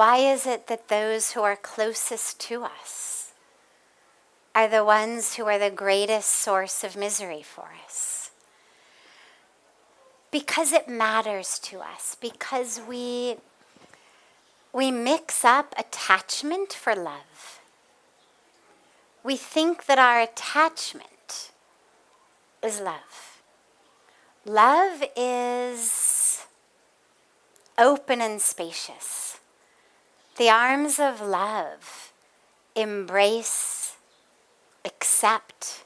Why is it that those who are closest to us are the ones who are the greatest source of misery for us? Because it matters to us, because we mix up attachment for love. We think that our attachment is love. Love is open and spacious. The arms of love embrace, accept.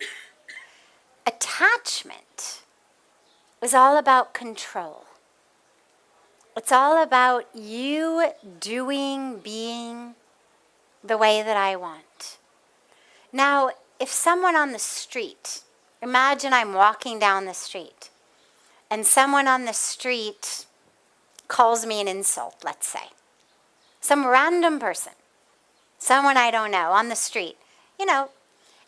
Attachment is all about control. It's all about you doing, being the way that I want. Now, if someone on the street, imagine I'm walking down the street, and someone on the street calls me an insult, let's say. Some random person, someone I don't know, on the street. You know,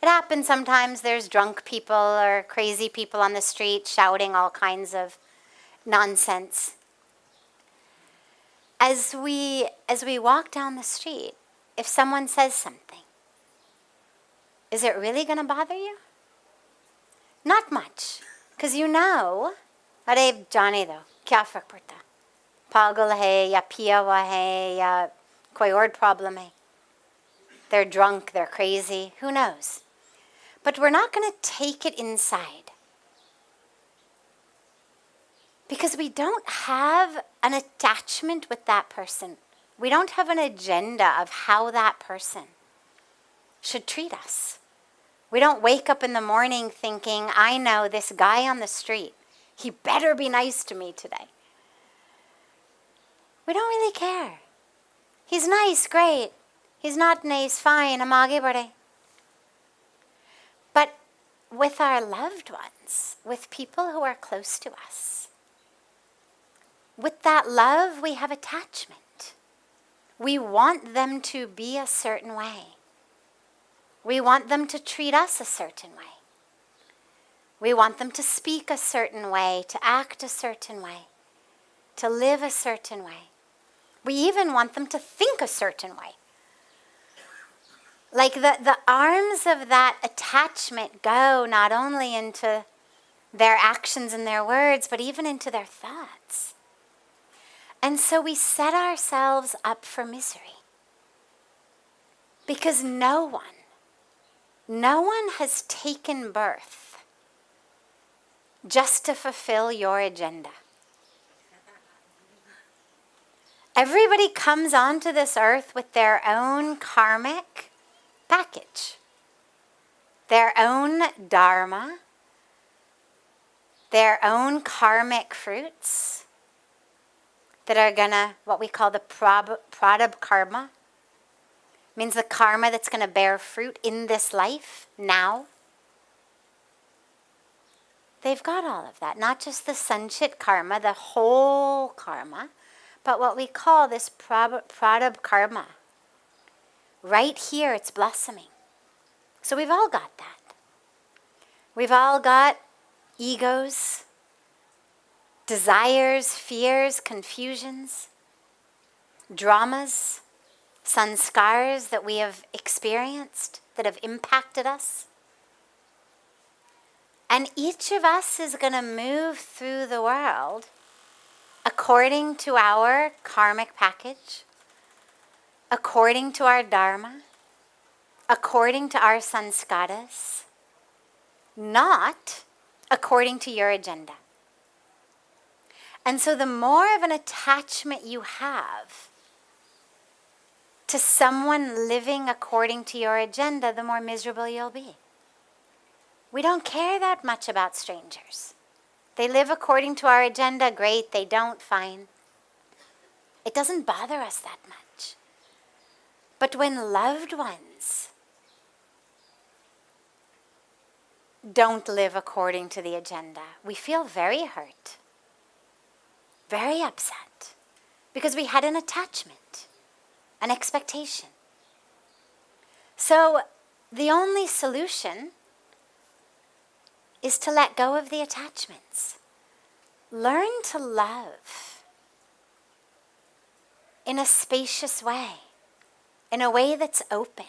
it happens sometimes. There's drunk people or crazy people on the street shouting all kinds of nonsense. As we walk down the street, if someone says something, is it really going to bother you? Not much, because you know, अरे जाने दो, क्या फर्क पड़ता? पागल है या पिया हुआ है या कोई और problem है. They're drunk, they're crazy, who knows? But we're not going to take it inside. Because we don't have an attachment with that person. We don't have an agenda of how that person should treat us. We don't wake up in the morning thinking, I know this guy on the street, he better be nice to me today. We don't really care. He's nice, great. He's not nice, fine, hum aage badhe. But with our loved ones, with people who are close to us, with that love, we have attachment. We want them to be a certain way. We want them to treat us a certain way. We want them to speak a certain way, to act a certain way, to live a certain way. We even want them to think a certain way. Like the arms of that attachment go not only into their actions and their words, but even into their thoughts. And so we set ourselves up for misery. Because no one has taken birth just to fulfill your agenda. Everybody comes onto this earth with their own karmic package, their own dharma, their own karmic fruits that are gonna, what we call the prarabdha karma, means the karma that's gonna bear fruit in this life, now. They've got all of that, not just the sanchit karma, the whole karma, but what we call this prarabdha karma. Right here, it's blossoming. So we've all got that. We've all got egos, desires, fears, confusions, dramas, sanskars that we have experienced, that have impacted us. And each of us is going to move through the world according to our karmic package, according to our dharma, according to our sanskaras, not according to your agenda. And so the more of an attachment you have to someone living according to your agenda, the more miserable you'll be. We don't care that much about strangers. They live according to our agenda, great. They don't, fine. It doesn't bother us that much. But when loved ones don't live according to the agenda, we feel very hurt, very upset, because we had an attachment, an expectation. So the only solution is to let go of the attachments. Learn to love in a spacious way, in a way that's open,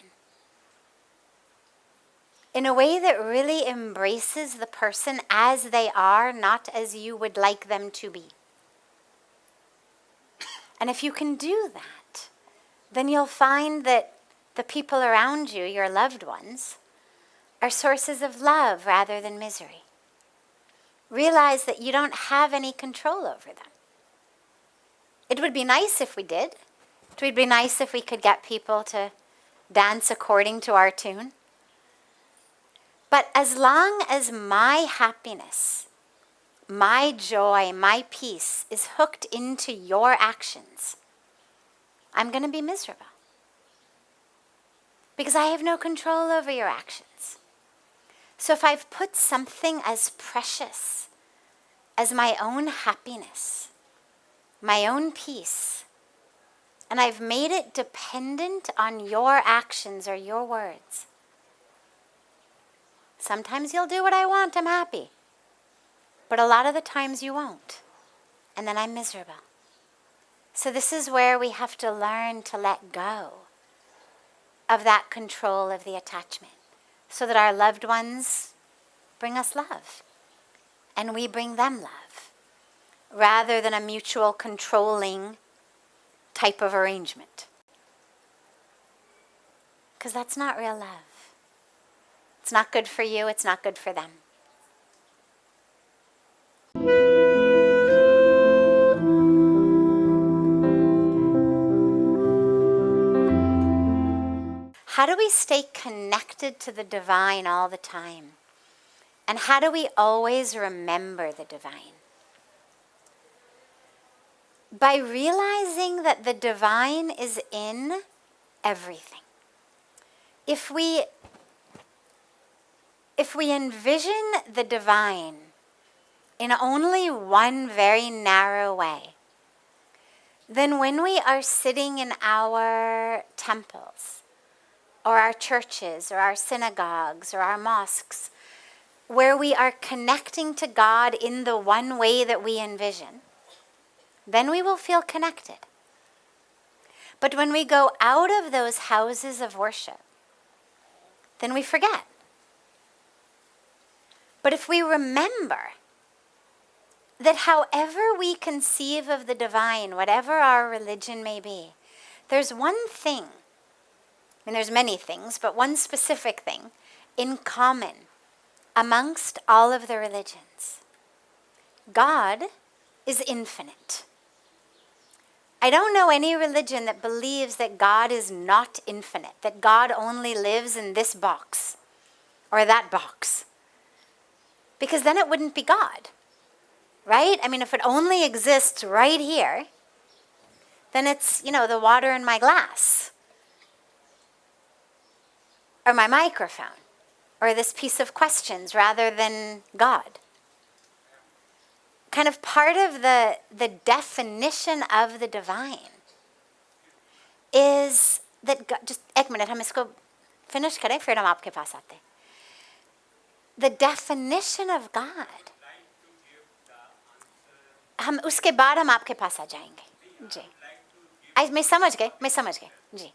in a way that really embraces the person as they are, not as you would like them to be. And if you can do that, then you'll find that the people around you, your loved ones, are sources of love rather than misery. Realize that you don't have any control over them. It would be nice if we did. It would be nice if we could get people to dance according to our tune. But as long as my happiness, my joy, my peace is hooked into your actions, I'm going to be miserable. Because I have no control over your actions. So if I've put something as precious as my own happiness, my own peace, and I've made it dependent on your actions or your words, sometimes you'll do what I want, I'm happy. But a lot of the times you won't. And then I'm miserable. So this is where we have to learn to let go of that control of the attachment, so that our loved ones bring us love and we bring them love, rather than a mutual controlling type of arrangement. Because that's not real love. It's not good for you, it's not good for them. How do we stay connected to the divine all the time? And how do we always remember the divine? By realizing that the divine is in everything. If we envision the divine in only one very narrow way, then when we are sitting in our temples, or our churches, or our synagogues, or our mosques, where we are connecting to God in the one way that we envision, then we will feel connected. But when we go out of those houses of worship, then we forget. But if we remember that however we conceive of the divine, whatever our religion may be, there's one thing, and there's many things, but one specific thing in common amongst all of the religions. God is infinite. I don't know any religion that believes that God is not infinite, that God only lives in this box or that box. Because then it wouldn't be God, right? I mean, if it only exists right here, then it's, the water in my glass, or my microphone, or this piece of questions rather than God. Kind of part of the definition of the divine is that God, just एक minute हम इसको finish करें फिर हम आपके पास आते हैं. The definition of God, हम उसके बाद हम आपके पास आ जाएंगे. जी. मैं समझ गए. जी.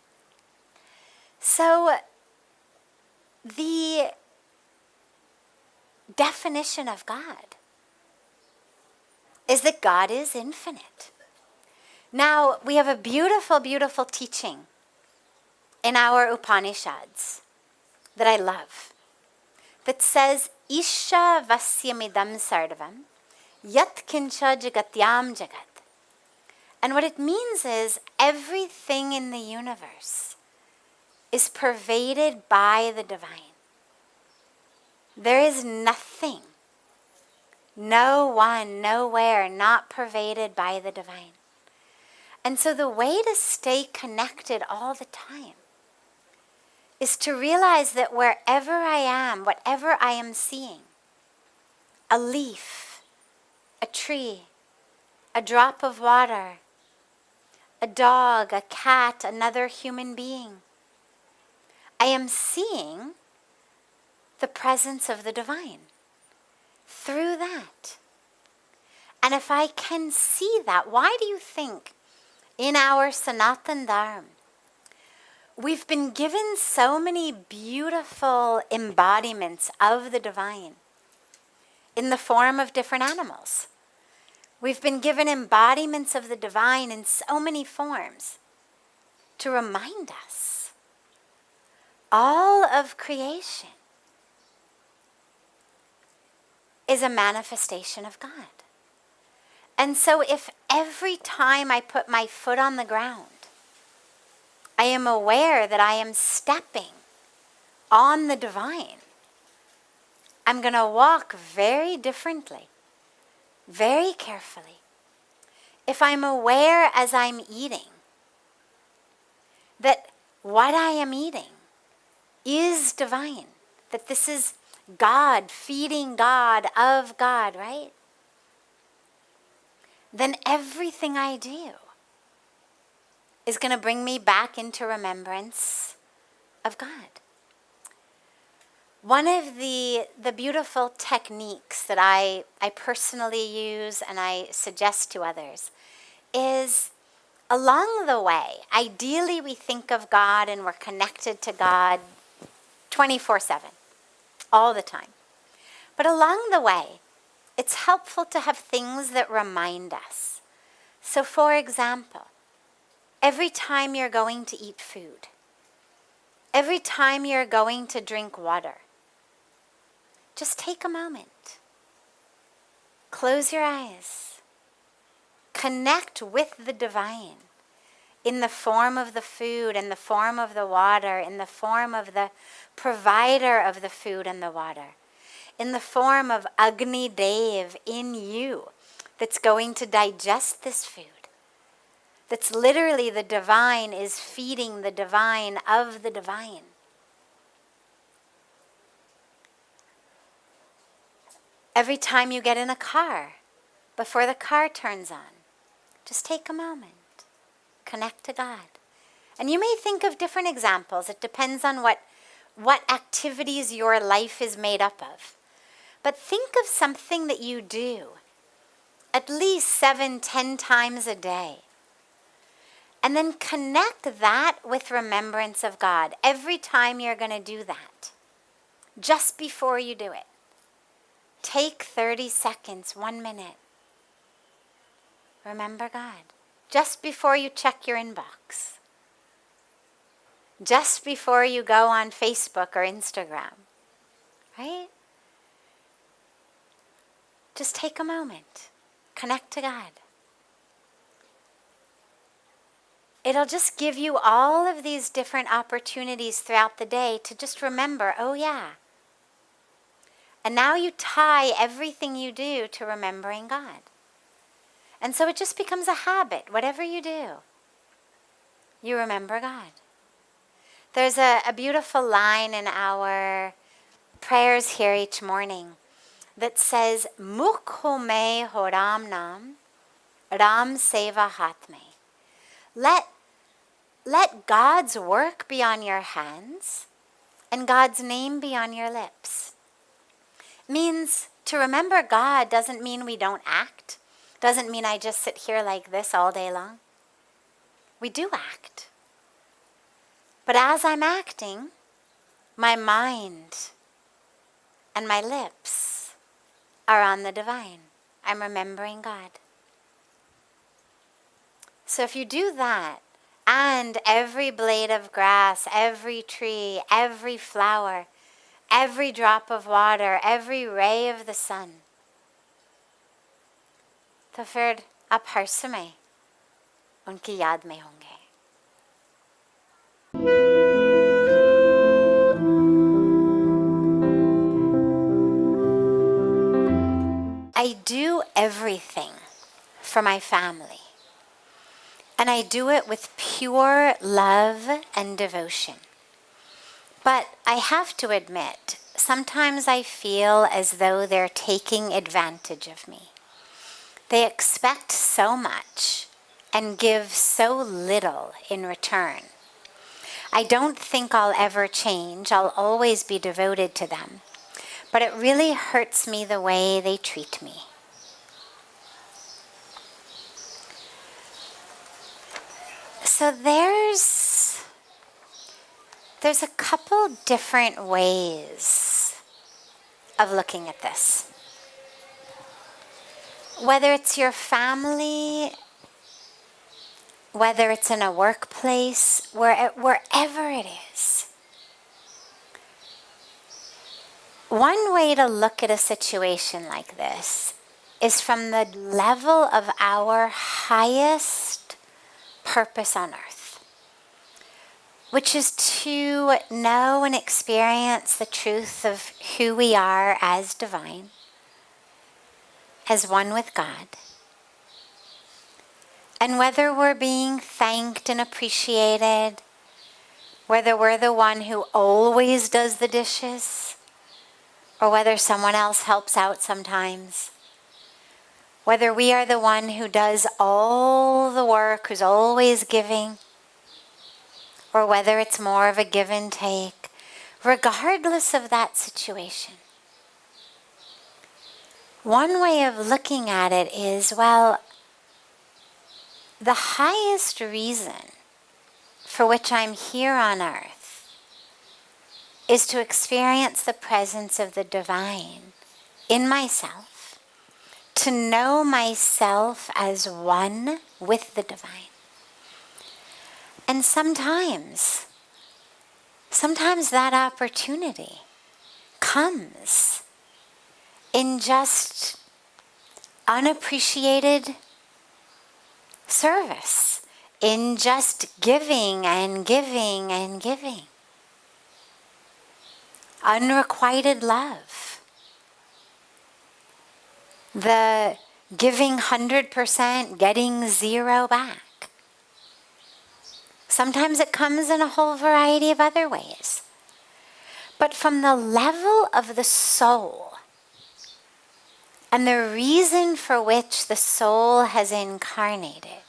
So, the definition of God is that God is infinite. Now, we have a beautiful, beautiful teaching in our Upanishads that I love, that says, Isha vasyamidam sarvam, yat kincha jagatyam jagat. And what it means is everything in the universe is pervaded by the divine. There is nothing, no one, nowhere not pervaded by the divine. And so the way to stay connected all the time is to realize that wherever I am, whatever I am seeing, a leaf, a tree, a drop of water, a dog, a cat, another human being, I am seeing the presence of the divine through that. And if I can see that, why do you think in our Sanatan Dharma, we've been given so many beautiful embodiments of the divine in the form of different animals. We've been given embodiments of the divine in so many forms to remind us all of creation is a manifestation of God. And so if every time I put my foot on the ground, I am aware that I am stepping on the divine, I'm going to walk very differently, very carefully. If I'm aware as I'm eating that what I am eating is divine, that this is God, feeding God, of God, right? Then everything I do is going to bring me back into remembrance of God. One of the beautiful techniques that I personally use and I suggest to others is, along the way, ideally we think of God and we're connected to God 24/7, all the time. But along the way, it's helpful to have things that remind us. So for example, every time you're going to eat food, every time you're going to drink water, just take a moment. Close your eyes. Connect with the divine in the form of the food, in the form of the water, in the form of the provider of the food and the water, in the form of Agni Dev in you that's going to digest this food. That's literally the divine is feeding the divine of the divine. Every time you get in a car, before the car turns on, just take a moment. Connect to God. And you may think of different examples. It depends on what activities your life is made up of. But think of something that you do at least 7-10 times a day. And then connect that with remembrance of God every time you're going to do that. Just before you do it, take 30 seconds, 1 minute. Remember God. Just before you check your inbox. Just before you go on Facebook or Instagram. Right? Just take a moment. Connect to God. It'll just give you all of these different opportunities throughout the day to just remember, oh yeah. And now you tie everything you do to remembering God. And so it just becomes a habit. Whatever you do, you remember God. There's a beautiful line in our prayers here each morning that says, Mukh ho me ho Ram nam, Ram seva hath me. Let God's work be on your hands and God's name be on your lips. Means to remember God doesn't mean we don't act. Doesn't mean I just sit here like this all day long. We do act. But as I'm acting, my mind and my lips are on the divine. I'm remembering God. So if you do that, and every blade of grass, every tree, every flower, every drop of water, every ray of the sun, तो फिर आप हर समय उनकी याद में होंगे. I do everything for my family. And I do it with pure love and devotion. But I have to admit, sometimes I feel as though they're taking advantage of me. They expect so much and give so little in return. I don't think I'll ever change. I'll always be devoted to them. But it really hurts me the way they treat me. So there's a couple different ways of looking at this. Whether it's your family, whether it's in a workplace, wherever it is. One way to look at a situation like this is from the level of our highest purpose on earth, which is to know and experience the truth of who we are as divine, as one with God. And whether we're being thanked and appreciated, whether we're the one who always does the dishes, or whether someone else helps out sometimes, whether we are the one who does all the work, who's always giving, or whether it's more of a give and take, regardless of that situation. One way of looking at it is, well, the highest reason for which I'm here on earth is to experience the presence of the divine in myself, to know myself as one with the divine. And sometimes that opportunity comes in just unappreciated service, in just giving and giving and giving. Unrequited love. The giving 100%, getting 0 back. Sometimes it comes in a whole variety of other ways. But from the level of the soul, and the reason for which the soul has incarnated,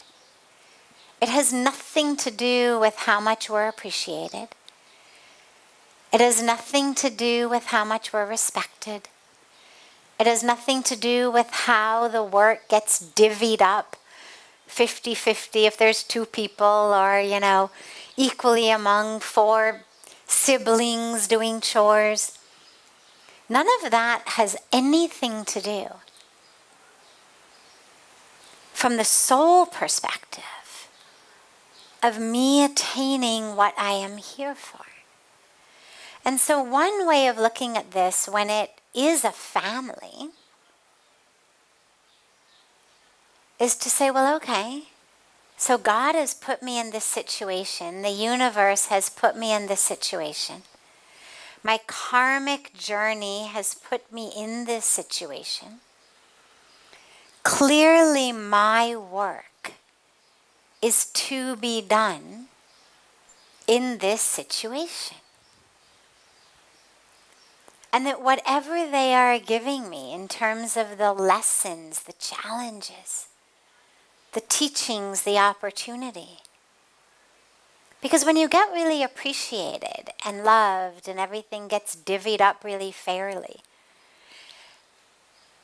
it has nothing to do with how much we're appreciated. It has nothing to do with how much we're respected. It has nothing to do with how the work gets divvied up 50-50 if there's 2 people, or, equally among 4 siblings doing chores. None of that has anything to do, from the soul perspective, of me attaining what I am here for. And so one way of looking at this, when it is a family, is to say, well, okay, so God has put me in this situation. The universe has put me in this situation. My karmic journey has put me in this situation. Clearly my work is to be done in this situation. And that whatever they are giving me in terms of the lessons, the challenges, the teachings, the opportunity. Because when you get really appreciated and loved and everything gets divvied up really fairly,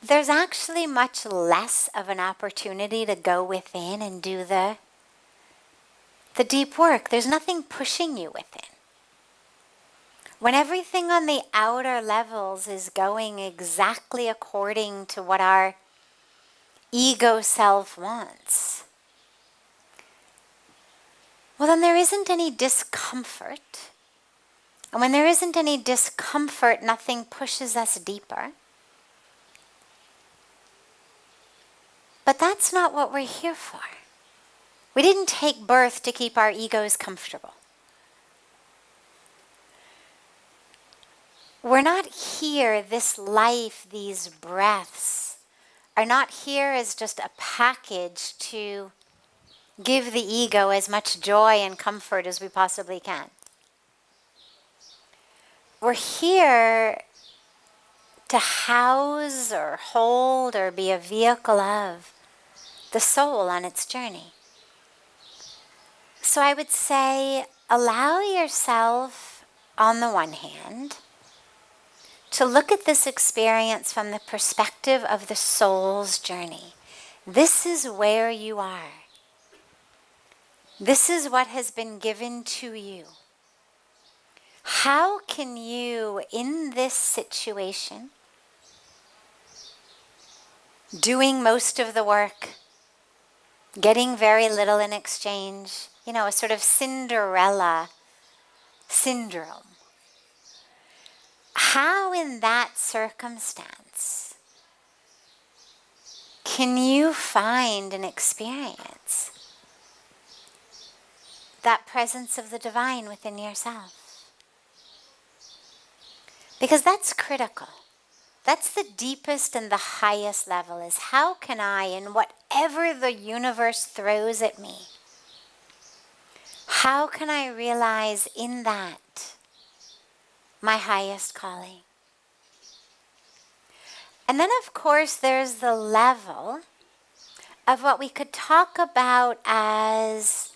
there's actually much less of an opportunity to go within and do the deep work. There's nothing pushing you within. When everything on the outer levels is going exactly according to what our ego self wants, well, then there isn't any discomfort. And when there isn't any discomfort, nothing pushes us deeper. But that's not what we're here for. We didn't take birth to keep our egos comfortable. We're not here, this life, these breaths, are not here as just a package to give the ego as much joy and comfort as we possibly can. We're here to house or hold or be a vehicle of the soul on its journey. So I would say, allow yourself, on the one hand, to look at this experience from the perspective of the soul's journey. This is where you are. This is what has been given to you. How can you, in this situation, doing most of the work, getting very little in exchange, a sort of Cinderella syndrome, how in that circumstance can you find and experience that presence of the divine within yourself? Because that's critical. That's the deepest and the highest level, is how can I, in whatever the universe throws at me, how can I realize in that my highest calling? And then, of course, there's the level of what we could talk about as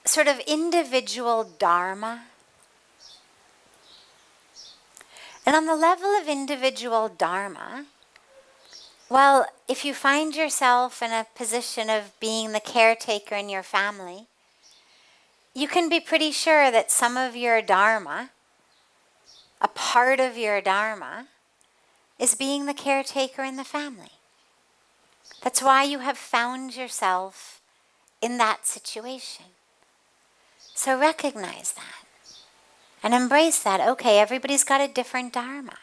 sort of individual dharma. And on the level of individual dharma, well, if you find yourself in a position of being the caretaker in your family, you can be pretty sure that some of your dharma, a part of your dharma, is being the caretaker in the family. That's why you have found yourself in that situation. So recognize that and embrace that. Okay, everybody's got a different dharma.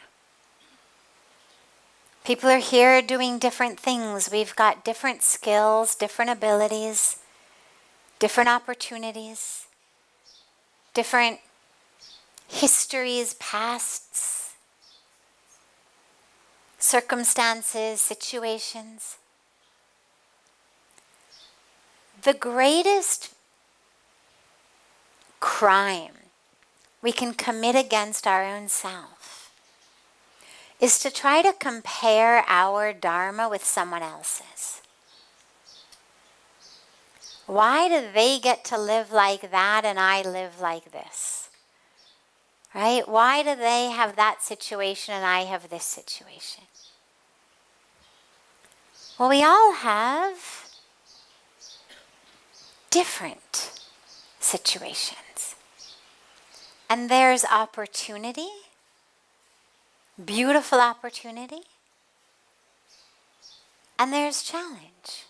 People are here doing different things. We've got different skills, different abilities, different opportunities, different histories, pasts, circumstances, situations. The greatest crime we can commit against our own self is to try to compare our dharma with someone else's. Why do they get to live like that and I live like this? Right? Why do they have that situation and I have this situation? Well, we all have different situations. And there's opportunity, beautiful opportunity, and there's challenge.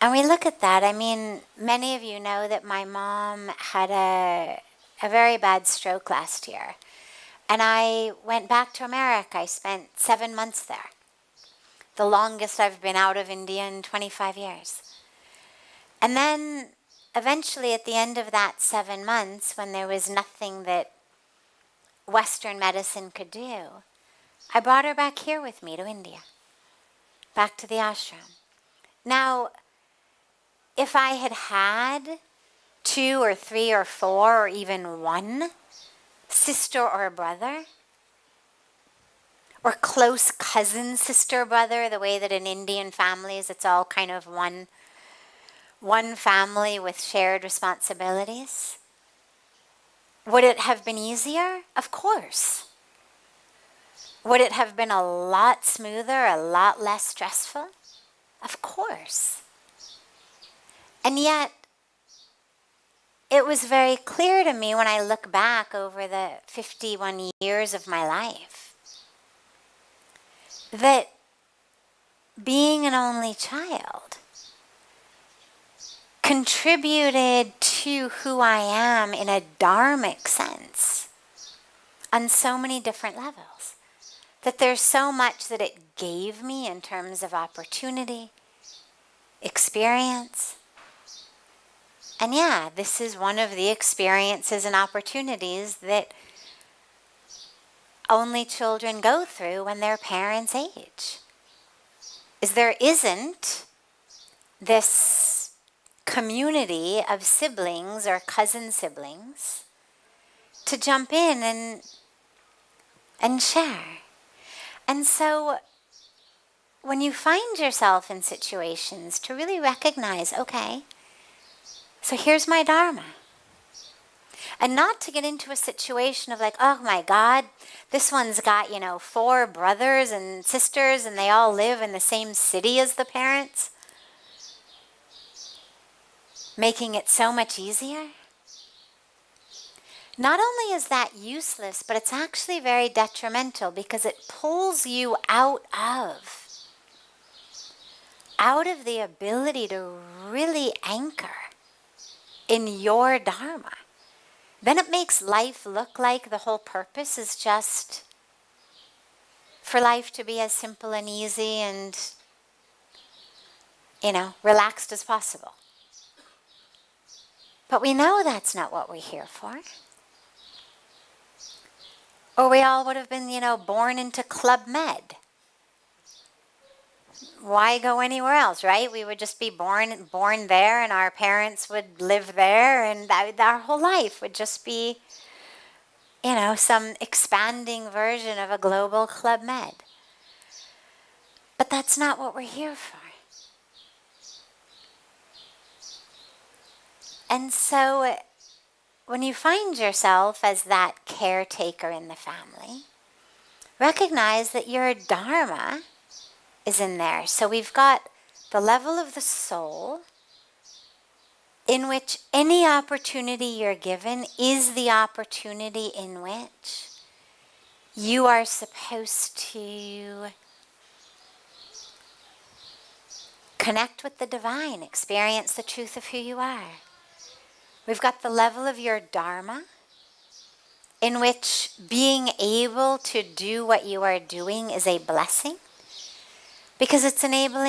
And we look at that. I mean, many of you know that my mom had a very bad stroke last year. And I went back to America. I spent 7 months there. The longest I've been out of India in 25 years. And then eventually at the end of that 7 months, when there was nothing that Western medicine could do, I brought her back here with me to India, back to the ashram. Now, if I had had 2 or 3 or 4 or even 1 sister or brother, or close cousin, sister, brother, the way that in Indian families it's all kind of one family with shared responsibilities, would it have been easier? Of course. Would it have been a lot smoother, a lot less stressful? Of course. And yet, it was very clear to me when I look back over the 51 years of my life that being an only child contributed to who I am in a dharmic sense on so many different levels. That there's so much that it gave me in terms of opportunity, experience. And yeah, this is one of the experiences and opportunities that only children go through when their parents age. Is there isn't this community of siblings or cousin siblings to jump in and share. And so when you find yourself in situations, to really recognize, okay, so here's my dharma. And not to get into a situation of like, oh my God, this one's got, 4 brothers and sisters and they all live in the same city as the parents. making it so much easier. Not only is that useless, but it's actually very detrimental because it pulls you out of the ability to really anchor in your Dharma. Then it makes life look like the whole purpose is just for life to be as simple and easy and, relaxed as possible. But we know that's not what we're here for. Or we all would have been, born into Club Med. Why go anywhere else, right? We would just be born there, and our parents would live there, and our whole life would just be, some expanding version of a global Club Med. But that's not what we're here for. And so when you find yourself as that caretaker in the family, recognize that your Dharma is in there. So we've got the level of the soul in which any opportunity you're given is the opportunity in which you are supposed to connect with the divine, experience the truth of who you are. We've got the level of your Dharma in which being able to do what you are doing is a blessing because it's enabling